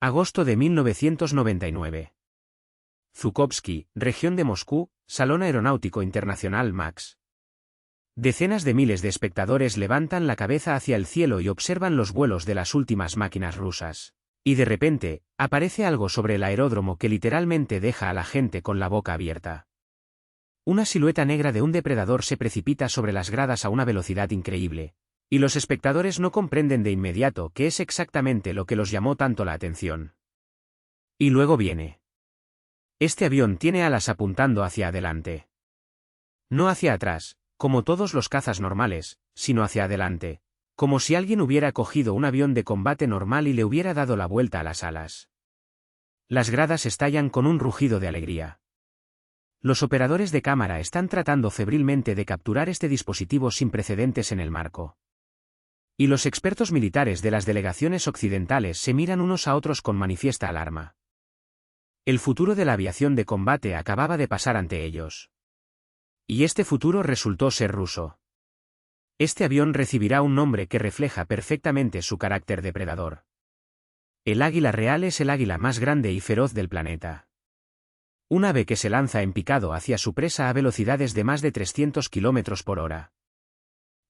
Agosto de 1999. Zhukovsky, región de Moscú, Salón Aeronáutico Internacional MAX. Decenas de miles de espectadores levantan la cabeza hacia el cielo y observan los vuelos de las últimas máquinas rusas. Y de repente, aparece algo sobre el aeródromo que literalmente deja a la gente con la boca abierta. Una silueta negra de un depredador se precipita sobre las gradas a una velocidad increíble, y los espectadores no comprenden de inmediato qué es exactamente lo que los llamó tanto la atención. Y luego viene. Este avión tiene alas apuntando hacia adelante. No hacia atrás, como todos los cazas normales, sino hacia adelante, como si alguien hubiera cogido un avión de combate normal y le hubiera dado la vuelta a las alas. Las gradas estallan con un rugido de alegría. Los operadores de cámara están tratando febrilmente de capturar este dispositivo sin precedentes en el marco. Y los expertos militares de las delegaciones occidentales se miran unos a otros con manifiesta alarma. El futuro de la aviación de combate acababa de pasar ante ellos. Y este futuro resultó ser ruso. Este avión recibirá un nombre que refleja perfectamente su carácter depredador. El águila real es el águila más grande y feroz del planeta. Un ave que se lanza en picado hacia su presa a velocidades de más de 300 km por hora.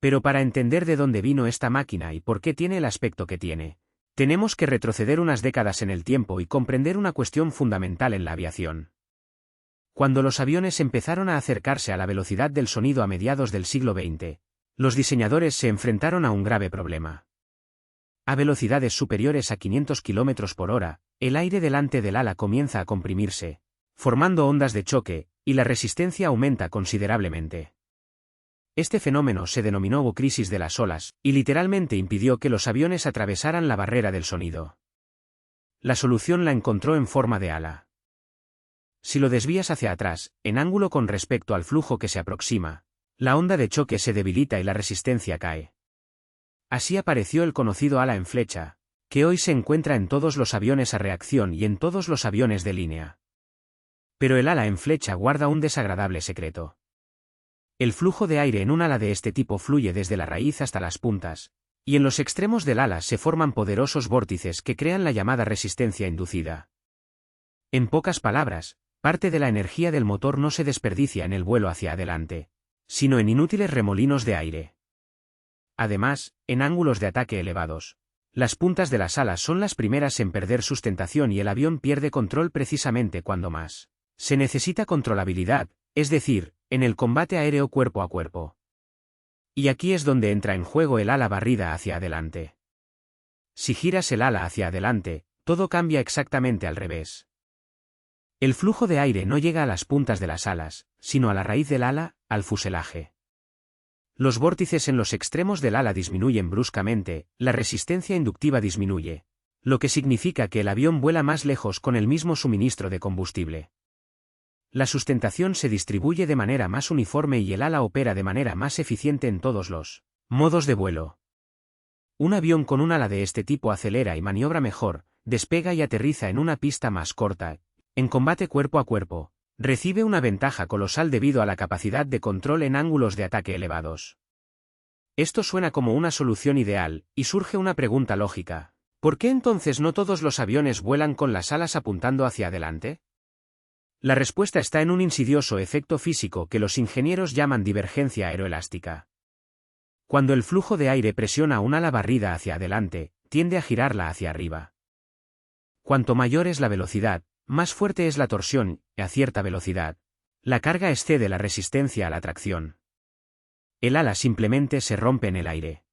Pero para entender de dónde vino esta máquina y por qué tiene el aspecto que tiene, tenemos que retroceder unas décadas en el tiempo y comprender una cuestión fundamental en la aviación. Cuando los aviones empezaron a acercarse a la velocidad del sonido a mediados del siglo XX, los diseñadores se enfrentaron a un grave problema. A velocidades superiores a 500 km por hora, el aire delante del ala comienza a comprimirse, formando ondas de choque, y la resistencia aumenta considerablemente. Este fenómeno se denominó crisis de las olas, y literalmente impidió que los aviones atravesaran la barrera del sonido. La solución la encontró en forma de ala. Si lo desvías hacia atrás, en ángulo con respecto al flujo que se aproxima, la onda de choque se debilita y la resistencia cae. Así apareció el conocido ala en flecha, que hoy se encuentra en todos los aviones a reacción y en todos los aviones de línea. Pero el ala en flecha guarda un desagradable secreto. El flujo de aire en un ala de este tipo fluye desde la raíz hasta las puntas, y en los extremos del ala se forman poderosos vórtices que crean la llamada resistencia inducida. En pocas palabras, parte de la energía del motor no se desperdicia en el vuelo hacia adelante, sino en inútiles remolinos de aire. Además, en ángulos de ataque elevados, las puntas de las alas son las primeras en perder sustentación y el avión pierde control precisamente cuando más se necesita controlabilidad, es decir, en el combate aéreo cuerpo a cuerpo. Y aquí es donde entra en juego el ala barrida hacia adelante. Si giras el ala hacia adelante, todo cambia exactamente al revés. El flujo de aire no llega a las puntas de las alas, sino a la raíz del ala, al fuselaje. Los vórtices en los extremos del ala disminuyen bruscamente, la resistencia inductiva disminuye, lo que significa que el avión vuela más lejos con el mismo suministro de combustible. La sustentación se distribuye de manera más uniforme y el ala opera de manera más eficiente en todos los modos de vuelo. Un avión con un ala de este tipo acelera y maniobra mejor, despega y aterriza en una pista más corta. En combate cuerpo a cuerpo, recibe una ventaja colosal debido a la capacidad de control en ángulos de ataque elevados. Esto suena como una solución ideal, y surge una pregunta lógica. ¿Por qué entonces no todos los aviones vuelan con las alas apuntando hacia adelante? La respuesta está en un insidioso efecto físico que los ingenieros llaman divergencia aeroelástica. Cuando el flujo de aire presiona un ala barrida hacia adelante, tiende a girarla hacia arriba. Cuanto mayor es la velocidad, más fuerte es la torsión, y a cierta velocidad, la carga excede la resistencia a la tracción. El ala simplemente se rompe en el aire.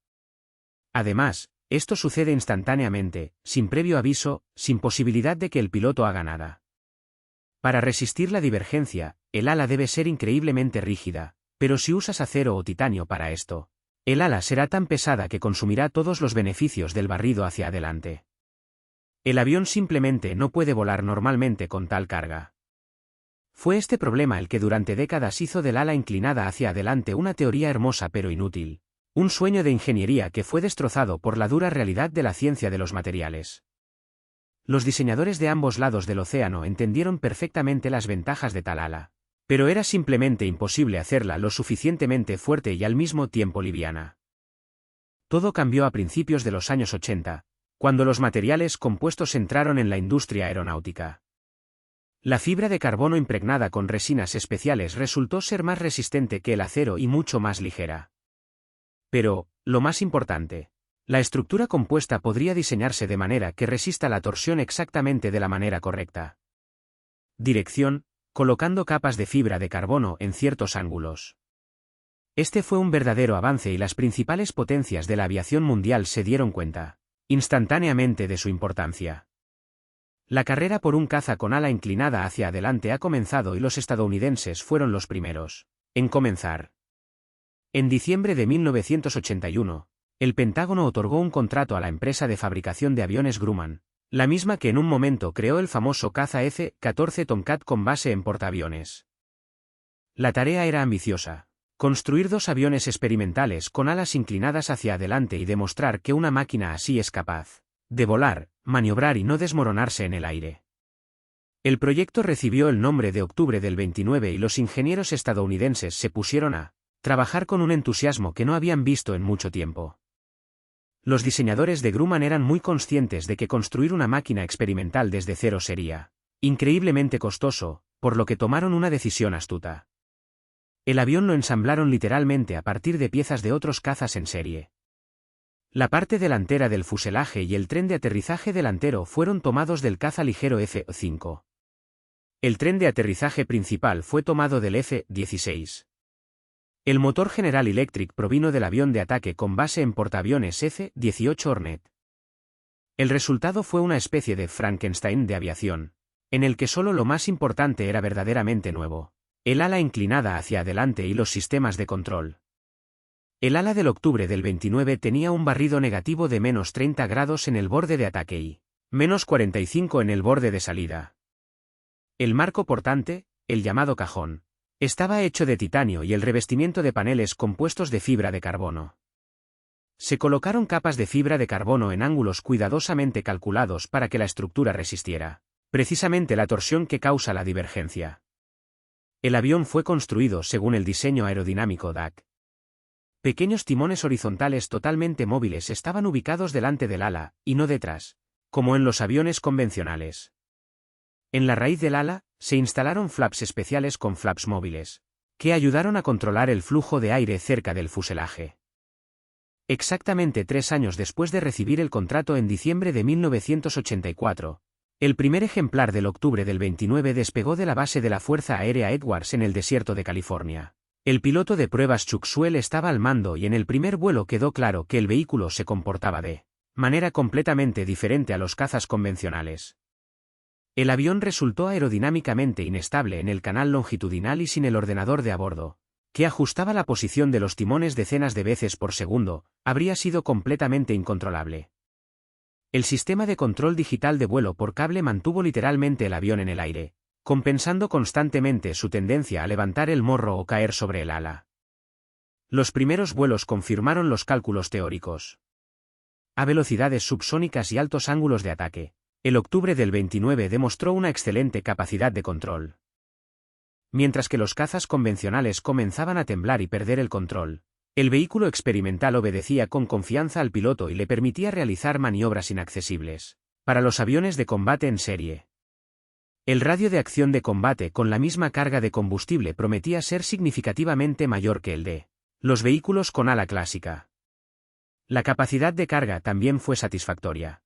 Además, esto sucede instantáneamente, sin previo aviso, sin posibilidad de que el piloto haga nada. Para resistir la divergencia, el ala debe ser increíblemente rígida, pero si usas acero o titanio para esto, el ala será tan pesada que consumirá todos los beneficios del barrido hacia adelante. El avión simplemente no puede volar normalmente con tal carga. Fue este problema el que durante décadas hizo del ala inclinada hacia adelante una teoría hermosa pero inútil, un sueño de ingeniería que fue destrozado por la dura realidad de la ciencia de los materiales. Los diseñadores de ambos lados del océano entendieron perfectamente las ventajas de tal ala, pero era simplemente imposible hacerla lo suficientemente fuerte y al mismo tiempo liviana. Todo cambió a principios de los años 80, cuando los materiales compuestos entraron en la industria aeronáutica. La fibra de carbono impregnada con resinas especiales resultó ser más resistente que el acero y mucho más ligera. Pero, lo más importante, la estructura compuesta podría diseñarse de manera que resista la torsión exactamente de la manera correcta. Dirección: colocando capas de fibra de carbono en ciertos ángulos. Este fue un verdadero avance y las principales potencias de la aviación mundial se dieron cuenta, instantáneamente, de su importancia. La carrera por un caza con ala inclinada hacia adelante ha comenzado y los estadounidenses fueron los primeros en comenzar. En diciembre de 1981, el Pentágono otorgó un contrato a la empresa de fabricación de aviones Grumman, la misma que en un momento creó el famoso caza F-14 Tomcat con base en portaaviones. La tarea era ambiciosa: construir 2 aviones experimentales con alas inclinadas hacia adelante y demostrar que una máquina así es capaz de volar, maniobrar y no desmoronarse en el aire. El proyecto recibió el nombre de Octubre del 29 y los ingenieros estadounidenses se pusieron a trabajar con un entusiasmo que no habían visto en mucho tiempo. Los diseñadores de Grumman eran muy conscientes de que construir una máquina experimental desde cero sería increíblemente costoso, por lo que tomaron una decisión astuta. El avión lo ensamblaron literalmente a partir de piezas de otros cazas en serie. La parte delantera del fuselaje y el tren de aterrizaje delantero fueron tomados del caza ligero F-5. El tren de aterrizaje principal fue tomado del F-16. El motor General Electric provino del avión de ataque con base en portaaviones F-18 Hornet. El resultado fue una especie de Frankenstein de aviación, en el que solo lo más importante era verdaderamente nuevo: el ala inclinada hacia adelante y los sistemas de control. El ala del Octubre del 29 tenía un barrido negativo de menos 30 grados en el borde de ataque y menos 45 en el borde de salida. El marco portante, el llamado cajón, estaba hecho de titanio y el revestimiento de paneles compuestos de fibra de carbono. Se colocaron capas de fibra de carbono en ángulos cuidadosamente calculados para que la estructura resistiera precisamente la torsión que causa la divergencia. El avión fue construido según el diseño aerodinámico DAC. Pequeños timones horizontales totalmente móviles estaban ubicados delante del ala, y no detrás, como en los aviones convencionales. En la raíz del ala, se instalaron flaps especiales con flaps móviles, que ayudaron a controlar el flujo de aire cerca del fuselaje. Exactamente 3 años después de recibir el contrato en diciembre de 1984, el primer ejemplar del Octubre del 29 despegó de la base de la Fuerza Aérea Edwards en el desierto de California. El piloto de pruebas Chuck Swell estaba al mando y en el primer vuelo quedó claro que el vehículo se comportaba de manera completamente diferente a los cazas convencionales. El avión resultó aerodinámicamente inestable en el canal longitudinal y sin el ordenador de a bordo, que ajustaba la posición de los timones decenas de veces por segundo, habría sido completamente incontrolable. El sistema de control digital de vuelo por cable mantuvo literalmente el avión en el aire, compensando constantemente su tendencia a levantar el morro o caer sobre el ala. Los primeros vuelos confirmaron los cálculos teóricos. A velocidades subsónicas y altos ángulos de ataque, el Octubre del 29 demostró una excelente capacidad de control. Mientras que los cazas convencionales comenzaban a temblar y perder el control, el vehículo experimental obedecía con confianza al piloto y le permitía realizar maniobras inaccesibles para los aviones de combate en serie. El radio de acción de combate con la misma carga de combustible prometía ser significativamente mayor que el de los vehículos con ala clásica. La capacidad de carga también fue satisfactoria.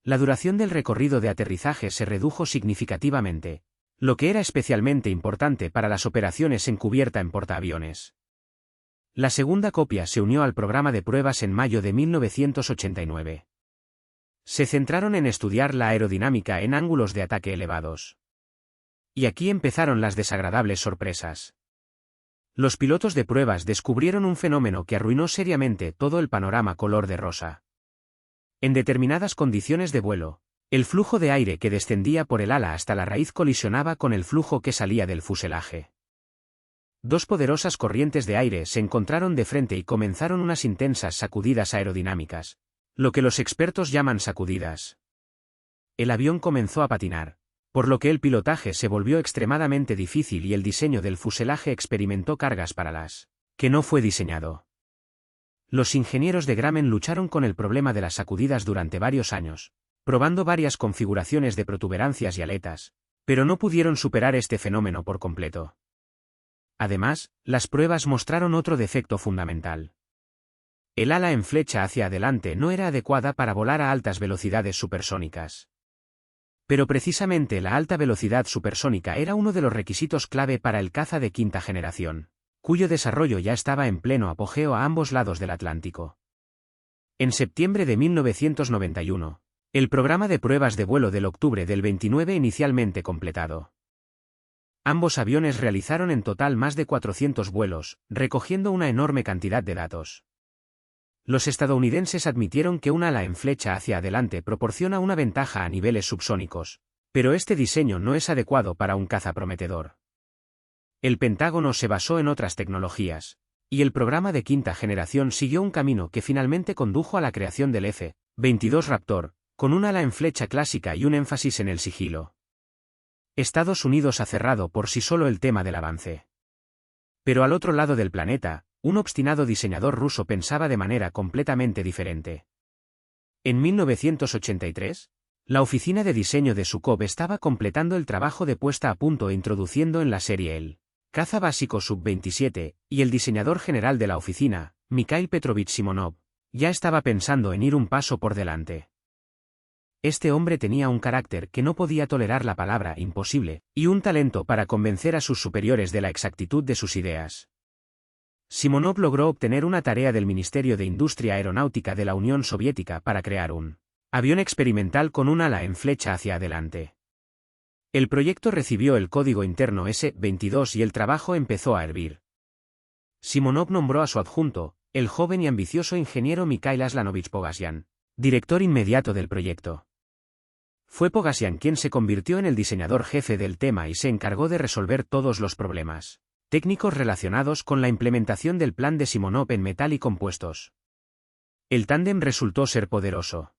La duración del recorrido de aterrizaje se redujo significativamente, lo que era especialmente importante para las operaciones en cubierta en portaaviones. La segunda copia se unió al programa de pruebas en mayo de 1989. Se centraron en estudiar la aerodinámica en ángulos de ataque elevados. Y aquí empezaron las desagradables sorpresas. Los pilotos de pruebas descubrieron un fenómeno que arruinó seriamente todo el panorama color de rosa. En determinadas condiciones de vuelo, el flujo de aire que descendía por el ala hasta la raíz colisionaba con el flujo que salía del fuselaje. Dos poderosas corrientes de aire se encontraron de frente y comenzaron unas intensas sacudidas aerodinámicas, lo que los expertos llaman sacudidas. El avión comenzó a patinar, por lo que el pilotaje se volvió extremadamente difícil y el diseño del fuselaje experimentó cargas para las que no fue diseñado. Los ingenieros de Grumman lucharon con el problema de las sacudidas durante varios años, probando varias configuraciones de protuberancias y aletas, pero no pudieron superar este fenómeno por completo. Además, las pruebas mostraron otro defecto fundamental. El ala en flecha hacia adelante no era adecuada para volar a altas velocidades supersónicas. Pero precisamente la alta velocidad supersónica era uno de los requisitos clave para el caza de quinta generación, cuyo desarrollo ya estaba en pleno apogeo a ambos lados del Atlántico. En septiembre de 1991, el programa de pruebas de vuelo del octubre del 29 inicialmente completado. Ambos aviones realizaron en total más de 400 vuelos, recogiendo una enorme cantidad de datos. Los estadounidenses admitieron que un ala en flecha hacia adelante proporciona una ventaja a niveles subsónicos, pero este diseño no es adecuado para un caza prometedor. El Pentágono se basó en otras tecnologías, y el programa de quinta generación siguió un camino que finalmente condujo a la creación del F-22 Raptor, con un ala en flecha clásica y un énfasis en el sigilo. Estados Unidos ha cerrado por sí solo el tema del avance. Pero al otro lado del planeta, un obstinado diseñador ruso pensaba de manera completamente diferente. En 1983, la oficina de diseño de Sukhov estaba completando el trabajo de puesta a punto e introduciendo en la serie el caza básico Sub-27, y el diseñador general de la oficina, Mikhail Petrovich Simonov, ya estaba pensando en ir un paso por delante. Este hombre tenía un carácter que no podía tolerar la palabra imposible, y un talento para convencer a sus superiores de la exactitud de sus ideas. Simonov logró obtener una tarea del Ministerio de Industria Aeronáutica de la Unión Soviética para crear un avión experimental con un ala en flecha hacia adelante. El proyecto recibió el código interno S-22 y el trabajo empezó a hervir. Simonov nombró a su adjunto, el joven y ambicioso ingeniero Mikhail Aslanovich Pogasyan, director inmediato del proyecto. Fue Pogasyan quien se convirtió en el diseñador jefe del tema y se encargó de resolver todos los problemas técnicos relacionados con la implementación del plan de Simonov en metal y compuestos. El tándem resultó ser poderoso.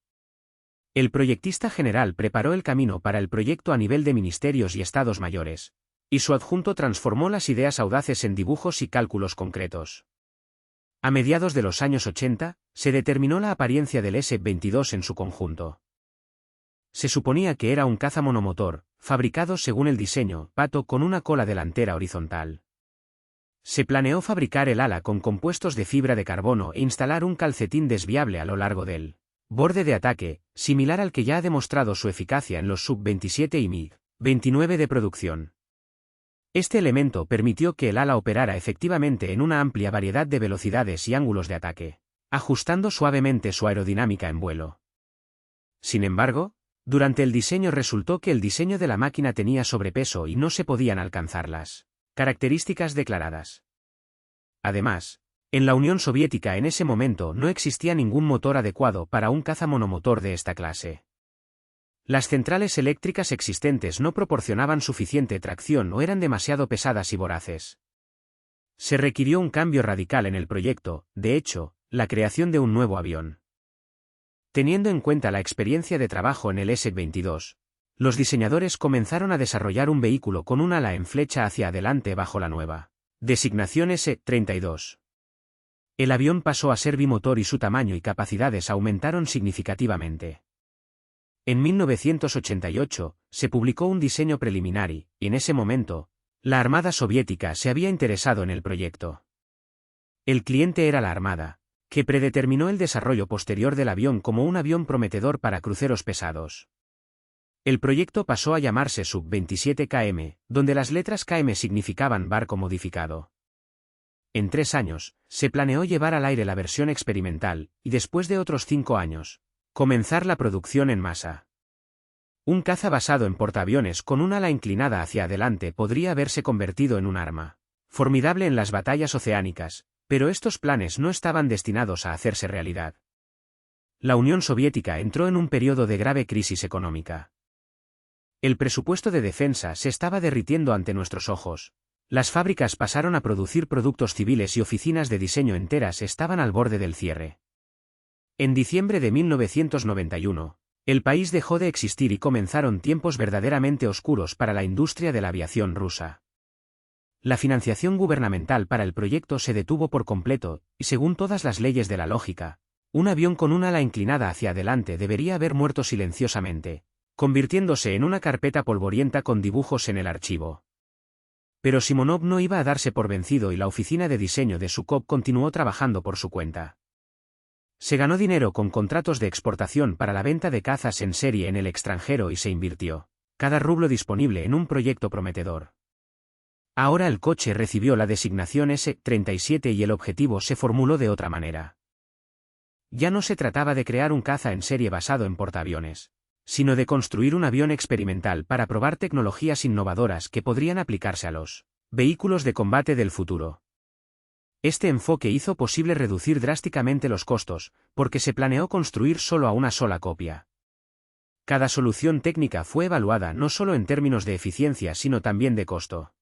El proyectista general preparó el camino para el proyecto a nivel de ministerios y estados mayores, y su adjunto transformó las ideas audaces en dibujos y cálculos concretos. A mediados de los años 80, se determinó la apariencia del S-22 en su conjunto. Se suponía que era un caza monomotor, fabricado según el diseño pato con una cola delantera horizontal. Se planeó fabricar el ala con compuestos de fibra de carbono e instalar un calcetín desviable a lo largo del borde de ataque, similar al que ya ha demostrado su eficacia en los Sub-27 y MiG-29 de producción. Este elemento permitió que el ala operara efectivamente en una amplia variedad de velocidades y ángulos de ataque, ajustando suavemente su aerodinámica en vuelo. Sin embargo, durante el diseño resultó que el diseño de la máquina tenía sobrepeso y no se podían alcanzar las características declaradas. Además, en la Unión Soviética en ese momento no existía ningún motor adecuado para un caza monomotor de esta clase. Las centrales eléctricas existentes no proporcionaban suficiente tracción o eran demasiado pesadas y voraces. Se requirió un cambio radical en el proyecto, de hecho, la creación de un nuevo avión. Teniendo en cuenta la experiencia de trabajo en el S-22, los diseñadores comenzaron a desarrollar un vehículo con un ala en flecha hacia adelante bajo la nueva designación S-32. El avión pasó a ser bimotor y su tamaño y capacidades aumentaron significativamente. En 1988, se publicó un diseño preliminar y, en ese momento, la Armada Soviética se había interesado en el proyecto. El cliente era la Armada, que predeterminó el desarrollo posterior del avión como un avión prometedor para cruceros pesados. El proyecto pasó a llamarse Sub-27 KM, donde las letras KM significaban barco modificado. En 3 años, se planeó llevar al aire la versión experimental, y después de otros 5 años, comenzar la producción en masa. Un caza basado en portaaviones con un ala inclinada hacia adelante podría haberse convertido en un arma formidable en las batallas oceánicas, pero estos planes no estaban destinados a hacerse realidad. La Unión Soviética entró en un periodo de grave crisis económica. El presupuesto de defensa se estaba derritiendo ante nuestros ojos. Las fábricas pasaron a producir productos civiles y oficinas de diseño enteras estaban al borde del cierre. En diciembre de 1991, el país dejó de existir y comenzaron tiempos verdaderamente oscuros para la industria de la aviación rusa. La financiación gubernamental para el proyecto se detuvo por completo, y según todas las leyes de la lógica, un avión con un ala inclinada hacia adelante debería haber muerto silenciosamente, convirtiéndose en una carpeta polvorienta con dibujos en el archivo. Pero Simonov no iba a darse por vencido y la oficina de diseño de Zhukov continuó trabajando por su cuenta. Se ganó dinero con contratos de exportación para la venta de cazas en serie en el extranjero y se invirtió cada rublo disponible en un proyecto prometedor. Ahora el coche recibió la designación S-37 y el objetivo se formuló de otra manera. Ya no se trataba de crear un caza en serie basado en portaaviones, sino de construir un avión experimental para probar tecnologías innovadoras que podrían aplicarse a los vehículos de combate del futuro. Este enfoque hizo posible reducir drásticamente los costos, porque se planeó construir solo a una sola copia. Cada solución técnica fue evaluada no solo en términos de eficiencia sino también de costo.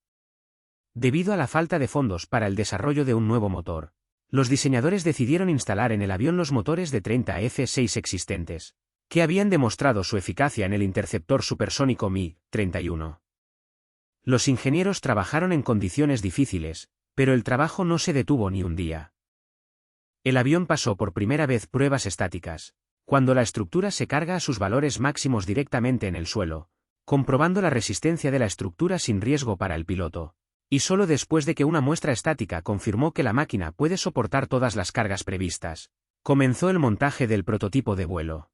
Debido a la falta de fondos para el desarrollo de un nuevo motor, los diseñadores decidieron instalar en el avión los motores de 30 F-6 existentes, que habían demostrado su eficacia en el interceptor supersónico Mi-31. Los ingenieros trabajaron en condiciones difíciles, pero el trabajo no se detuvo ni un día. El avión pasó por primera vez pruebas estáticas, cuando la estructura se carga a sus valores máximos directamente en el suelo, comprobando la resistencia de la estructura sin riesgo para el piloto, y solo después de que una muestra estática confirmó que la máquina puede soportar todas las cargas previstas, comenzó el montaje del prototipo de vuelo.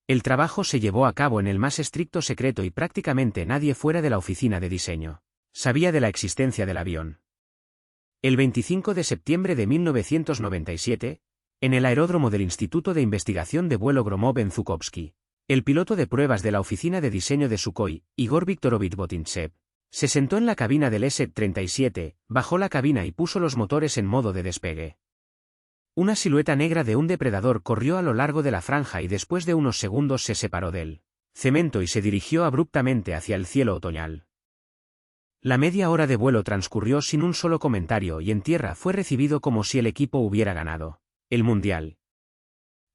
El trabajo se llevó a cabo en el más estricto secreto y prácticamente nadie fuera de la oficina de diseño sabía de la existencia del avión. El 25 de septiembre de 1997, en el aeródromo del Instituto de Investigación de Vuelo Gromov en Zhukovsky, el piloto de pruebas de la oficina de diseño de Sukhoi, Igor Viktorovich Botintsev, se sentó en la cabina del S-37, bajó la cabina y puso los motores en modo de despegue. Una silueta negra de un depredador corrió a lo largo de la franja y después de unos segundos se separó del cemento y se dirigió abruptamente hacia el cielo otoñal. La media hora de vuelo transcurrió sin un solo comentario y en tierra fue recibido como si el equipo hubiera ganado el mundial.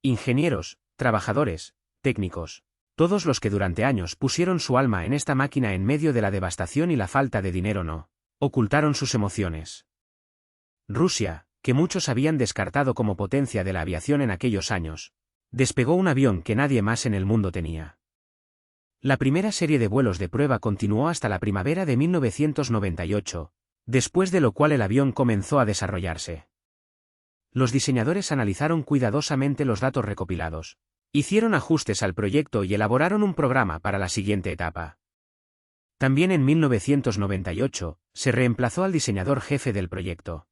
Ingenieros, trabajadores, técnicos, todos los que durante años pusieron su alma en esta máquina en medio de la devastación y la falta de dinero no ocultaron sus emociones. Rusia, que muchos habían descartado como potencia de la aviación en aquellos años, despegó un avión que nadie más en el mundo tenía. La primera serie de vuelos de prueba continuó hasta la primavera de 1998, después de lo cual el avión comenzó a desarrollarse. Los diseñadores analizaron cuidadosamente los datos recopilados, hicieron ajustes al proyecto y elaboraron un programa para la siguiente etapa. También en 1998, se reemplazó al diseñador jefe del proyecto.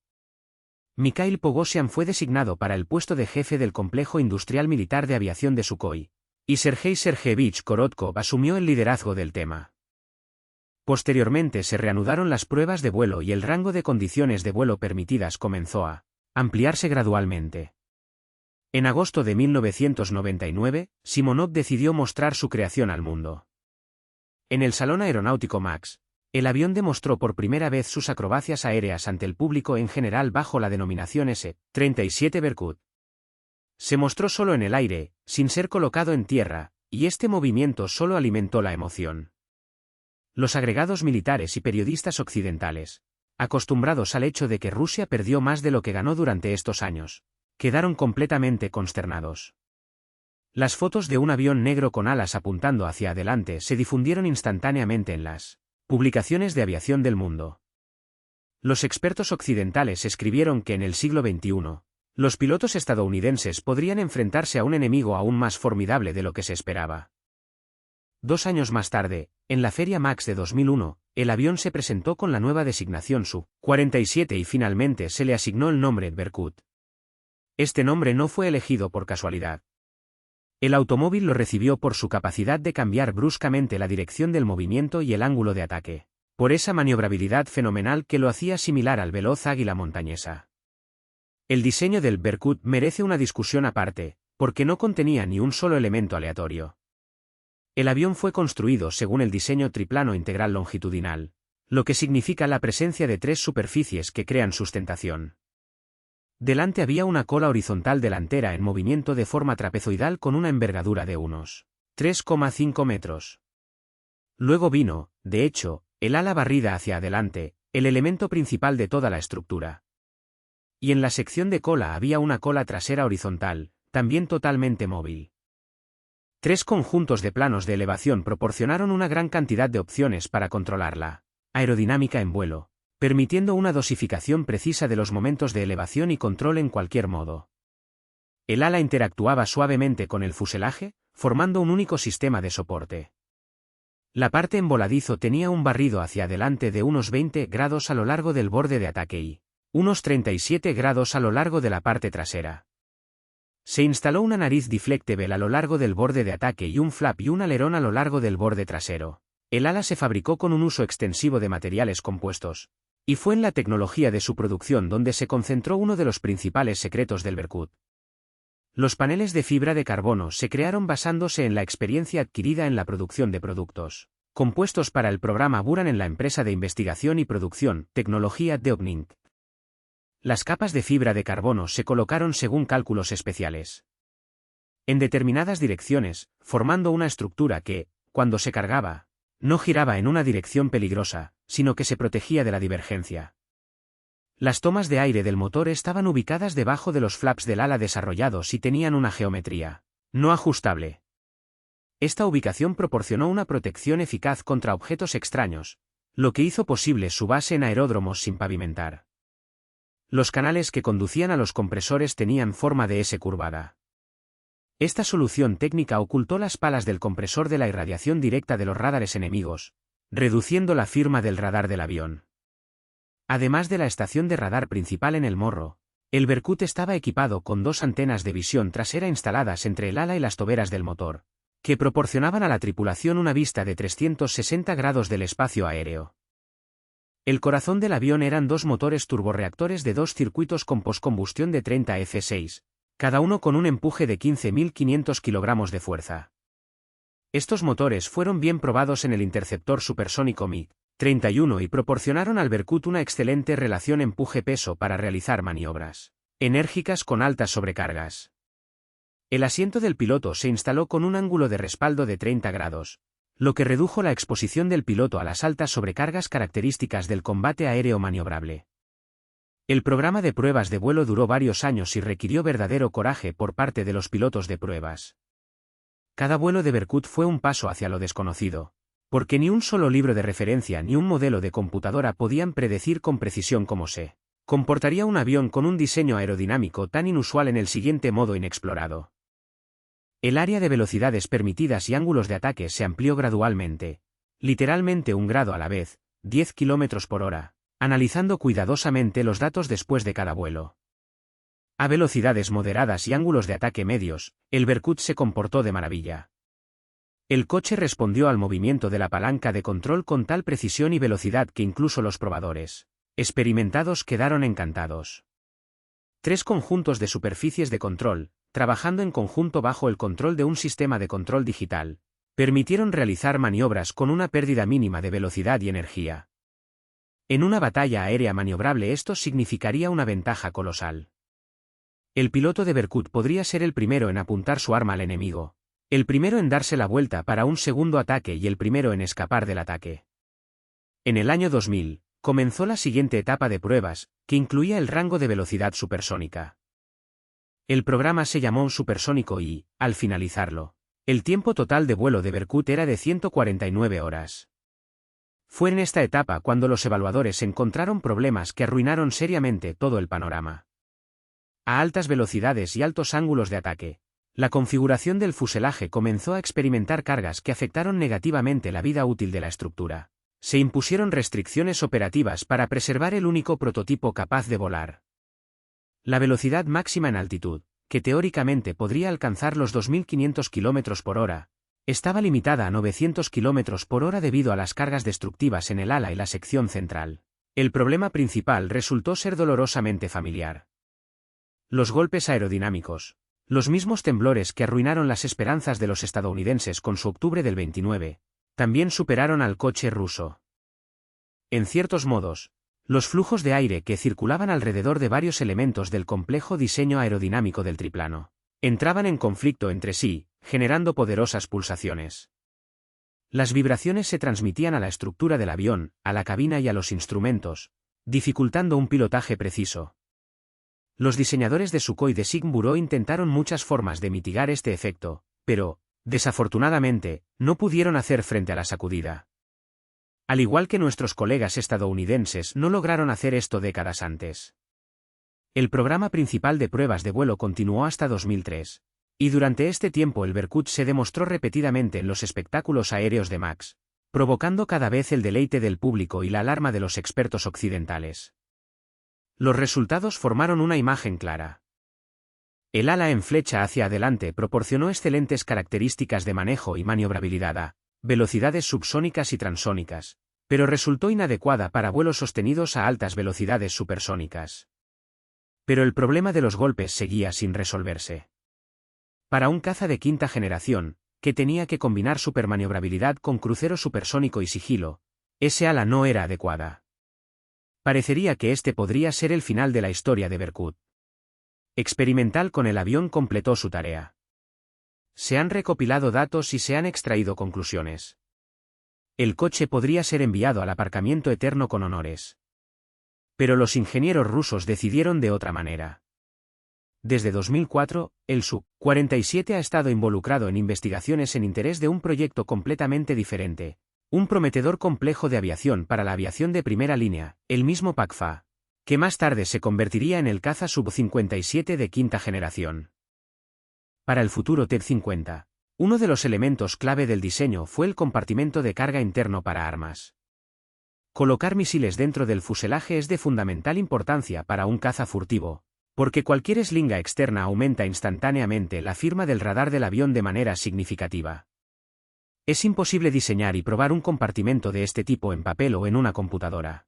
Mikhail Pogosyan fue designado para el puesto de jefe del complejo industrial militar de aviación de Sukhoi, y Sergei Sergeyevich Korotkov asumió el liderazgo del tema. Posteriormente se reanudaron las pruebas de vuelo y el rango de condiciones de vuelo permitidas comenzó a ampliarse gradualmente. En agosto de 1999, Simonov decidió mostrar su creación al mundo. En el Salón Aeronáutico MAX, el avión demostró por primera vez sus acrobacias aéreas ante el público en general bajo la denominación S-37 Berkut. Se mostró solo en el aire, sin ser colocado en tierra, y este movimiento solo alimentó la emoción. Los agregados militares y periodistas occidentales, acostumbrados al hecho de que Rusia perdió más de lo que ganó durante estos años, quedaron completamente consternados. Las fotos de un avión negro con alas apuntando hacia adelante se difundieron instantáneamente en las publicaciones de aviación del mundo. Los expertos occidentales escribieron que en el siglo XXI, los pilotos estadounidenses podrían enfrentarse a un enemigo aún más formidable de lo que se esperaba. 2 años más tarde, en la Feria MAX de 2001, el avión se presentó con la nueva designación Su-47 y finalmente se le asignó el nombre Berkut. Este nombre no fue elegido por casualidad. El automóvil lo recibió por su capacidad de cambiar bruscamente la dirección del movimiento y el ángulo de ataque, por esa maniobrabilidad fenomenal que lo hacía similar al veloz águila montañesa. El diseño del Berkut merece una discusión aparte, porque no contenía ni un solo elemento aleatorio. El avión fue construido según el diseño triplano integral longitudinal, lo que significa la presencia de 3 superficies que crean sustentación. Delante había una cola horizontal delantera en movimiento de forma trapezoidal con una envergadura de unos 3,5 metros. Luego vino, de hecho, el ala barrida hacia adelante, el elemento principal de toda la estructura. Y en la sección de cola había una cola trasera horizontal, también totalmente móvil. 3 conjuntos de planos de elevación proporcionaron una gran cantidad de opciones para controlar la aerodinámica en vuelo, permitiendo una dosificación precisa de los momentos de elevación y control en cualquier modo. El ala interactuaba suavemente con el fuselaje, formando un único sistema de soporte. La parte en voladizo tenía un barrido hacia adelante de unos 20 grados a lo largo del borde de ataque y unos 37 grados a lo largo de la parte trasera. Se instaló una nariz deflectable a lo largo del borde de ataque y un flap y un alerón a lo largo del borde trasero. El ala se fabricó con un uso extensivo de materiales compuestos, y fue en la tecnología de su producción donde se concentró uno de los principales secretos del Berkut. Los paneles de fibra de carbono se crearon basándose en la experiencia adquirida en la producción de productos compuestos para el programa Buran en la empresa de investigación y producción, tecnología Deopning. Las capas de fibra de carbono se colocaron según cálculos especiales en determinadas direcciones, formando una estructura que, cuando se cargaba, no giraba en una dirección peligrosa, sino que se protegía de la divergencia. Las tomas de aire del motor estaban ubicadas debajo de los flaps del ala desarrollados y tenían una geometría no ajustable. Esta ubicación proporcionó una protección eficaz contra objetos extraños, lo que hizo posible su base en aeródromos sin pavimentar. Los canales que conducían a los compresores tenían forma de S curvada. Esta solución técnica ocultó las palas del compresor de la irradiación directa de los radares enemigos, reduciendo la firma del radar del avión. Además de la estación de radar principal en el morro, el Berkut estaba equipado con 2 antenas de visión trasera instaladas entre el ala y las toberas del motor, que proporcionaban a la tripulación una vista de 360 grados del espacio aéreo. El corazón del avión eran 2 motores turborreactores de 2 circuitos con poscombustión de 30 F6, cada uno con un empuje de 15.500 kilogramos de fuerza. Estos motores fueron bien probados en el interceptor supersónico MiG-31 y proporcionaron al Berkut una excelente relación empuje-peso para realizar maniobras enérgicas con altas sobrecargas. El asiento del piloto se instaló con un ángulo de respaldo de 30 grados, lo que redujo la exposición del piloto a las altas sobrecargas características del combate aéreo maniobrable. El programa de pruebas de vuelo duró varios años y requirió verdadero coraje por parte de los pilotos de pruebas. Cada vuelo de Berkut fue un paso hacia lo desconocido, porque ni un solo libro de referencia ni un modelo de computadora podían predecir con precisión cómo se comportaría un avión con un diseño aerodinámico tan inusual en el siguiente modo inexplorado. El área de velocidades permitidas y ángulos de ataque se amplió gradualmente, literalmente 1 grado a la vez, 10 km por hora, analizando cuidadosamente los datos después de cada vuelo. A velocidades moderadas y ángulos de ataque medios, el Berkut se comportó de maravilla. El coche respondió al movimiento de la palanca de control con tal precisión y velocidad que incluso los probadores experimentados quedaron encantados. 3 conjuntos de superficies de control, trabajando en conjunto bajo el control de un sistema de control digital, permitieron realizar maniobras con una pérdida mínima de velocidad y energía. En una batalla aérea maniobrable esto significaría una ventaja colosal. El piloto de Berkut podría ser el primero en apuntar su arma al enemigo, el primero en darse la vuelta para un segundo ataque y el primero en escapar del ataque. En el año 2000, comenzó la siguiente etapa de pruebas, que incluía el rango de velocidad supersónica. El programa se llamó supersónico y, al finalizarlo, el tiempo total de vuelo de Berkut era de 149 horas. Fue en esta etapa cuando los evaluadores encontraron problemas que arruinaron seriamente todo el panorama. A altas velocidades y altos ángulos de ataque, la configuración del fuselaje comenzó a experimentar cargas que afectaron negativamente la vida útil de la estructura. Se impusieron restricciones operativas para preservar el único prototipo capaz de volar. La velocidad máxima en altitud, que teóricamente podría alcanzar los 2.500 km por hora, estaba limitada a 900 km por hora debido a las cargas destructivas en el ala y la sección central. El problema principal resultó ser dolorosamente familiar. Los golpes aerodinámicos, los mismos temblores que arruinaron las esperanzas de los estadounidenses con su octubre del 29, también superaron al coche ruso. En ciertos modos, los flujos de aire que circulaban alrededor de varios elementos del complejo diseño aerodinámico del triplano entraban en conflicto entre sí, generando poderosas pulsaciones. Las vibraciones se transmitían a la estructura del avión, a la cabina y a los instrumentos, dificultando un pilotaje preciso. Los diseñadores de Sukhoi de Sign-Bureau intentaron muchas formas de mitigar este efecto, pero, desafortunadamente, no pudieron hacer frente a la sacudida. Al igual que nuestros colegas estadounidenses no lograron hacer esto décadas antes. El programa principal de pruebas de vuelo continuó hasta 2003. Y durante este tiempo el Berkut se demostró repetidamente en los espectáculos aéreos de Max, provocando cada vez el deleite del público y la alarma de los expertos occidentales. Los resultados formaron una imagen clara. El ala en flecha hacia adelante proporcionó excelentes características de manejo y maniobrabilidad a velocidades subsónicas y transónicas, pero resultó inadecuada para vuelos sostenidos a altas velocidades supersónicas. Pero el problema de los golpes seguía sin resolverse. Para un caza de quinta generación, que tenía que combinar supermaniobrabilidad con crucero supersónico y sigilo, ese ala no era adecuada. Parecería que este podría ser el final de la historia de Berkut. Experimental con el avión completó su tarea. Se han recopilado datos y se han extraído conclusiones. El coche podría ser enviado al aparcamiento eterno con honores. Pero los ingenieros rusos decidieron de otra manera. Desde 2004, el Su-47 ha estado involucrado en investigaciones en interés de un proyecto completamente diferente, un prometedor complejo de aviación para la aviación de primera línea, el mismo PACFA, que más tarde se convertiría en el caza Sub-57 de quinta generación. Para el futuro TEP-50, uno de los elementos clave del diseño fue el compartimento de carga interno para armas. Colocar misiles dentro del fuselaje es de fundamental importancia para un caza furtivo, porque cualquier eslinga externa aumenta instantáneamente la firma del radar del avión de manera significativa. Es imposible diseñar y probar un compartimento de este tipo en papel o en una computadora.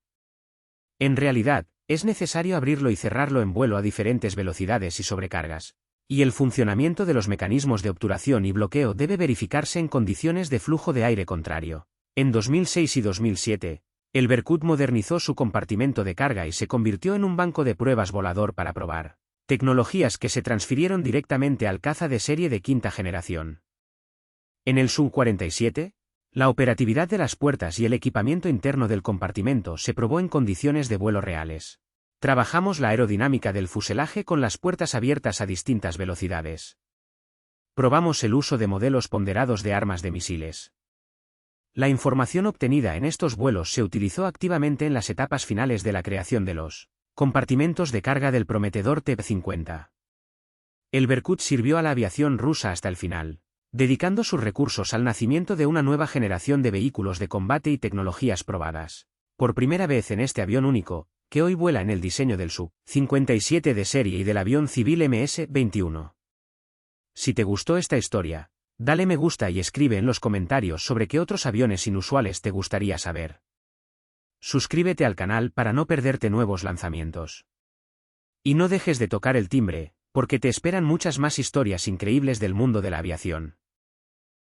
En realidad, es necesario abrirlo y cerrarlo en vuelo a diferentes velocidades y sobrecargas, y el funcionamiento de los mecanismos de obturación y bloqueo debe verificarse en condiciones de flujo de aire contrario. En 2006 y 2007, el Berkut modernizó su compartimento de carga y se convirtió en un banco de pruebas volador para probar tecnologías que se transfirieron directamente al caza de serie de quinta generación. En el Su-47, la operatividad de las puertas y el equipamiento interno del compartimento se probó en condiciones de vuelo reales. Trabajamos la aerodinámica del fuselaje con las puertas abiertas a distintas velocidades. Probamos el uso de modelos ponderados de armas de misiles. La información obtenida en estos vuelos se utilizó activamente en las etapas finales de la creación de los compartimentos de carga del prometedor TEP-50. El Berkut sirvió a la aviación rusa hasta el final, dedicando sus recursos al nacimiento de una nueva generación de vehículos de combate y tecnologías probadas. Por primera vez en este avión único, que hoy vuela en el diseño del Su-57 de serie y del avión civil MS-21. Si te gustó esta historia, dale me gusta y escribe en los comentarios sobre qué otros aviones inusuales te gustaría saber. Suscríbete al canal para no perderte nuevos lanzamientos. Y no dejes de tocar el timbre, porque te esperan muchas más historias increíbles del mundo de la aviación.